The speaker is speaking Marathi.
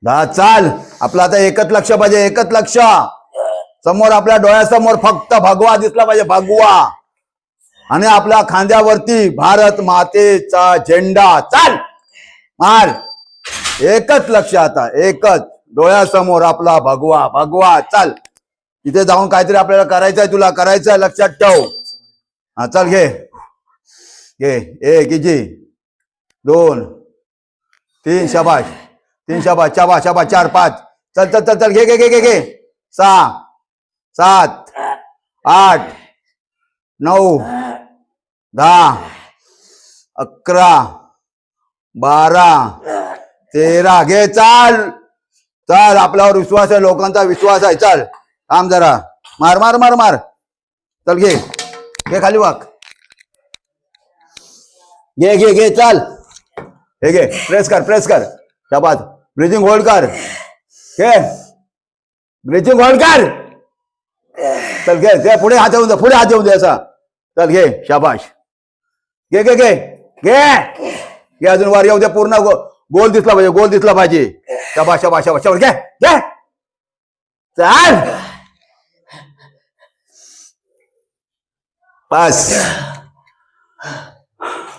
चाल. आपलं आता एकच लक्ष पाहिजे, एकच लक्ष. समोर आपल्या डोळ्यासमोर फक्त भगवा दिसला पाहिजे, भगवा. आणि आपल्या खांद्यावरती भारत मातेचा झेंडा. चाल मार. एकच लक्ष आता, एकच. डोळ्यासमोर आपला भगवा भगवा. चाल. तिथे जाऊन काहीतरी आपल्याला करायचंय, तुला करायचंय, लक्षात ठेव. हा चल घे घे. एक इजी, 2 3 शाबाश, 3 शाबाश, शाबाश शाबाश, 4 5. चल चल चल चल घे घे घे घे घे. 6 7 8 9 10 11 12 13. घे. चाल चाल. आपल्यावर विश्वास आहे, लोकांचा विश्वास आहे. चल थांब जरा. मार मार मार मार. चल घे घे. खाली वाक. घे घे घे. चल हे घे. प्रेस कर, प्रेस कर. शाबास. ब्रीथिंग होल्ड कर. घे. ब्रीथिंग होल्ड कर. चल घे घे. पुढे हात येऊन दे, पुढे हात येऊन दे असा. चल घे. शाबाश. घे घे घे घे घे. अजून वर येऊ दे. पूर्ण गोल दिसला पाहिजे, गोल दिसला पाहिजे. शाबाश शाबाश शाबाश शाबाश. घे घे. चल बस.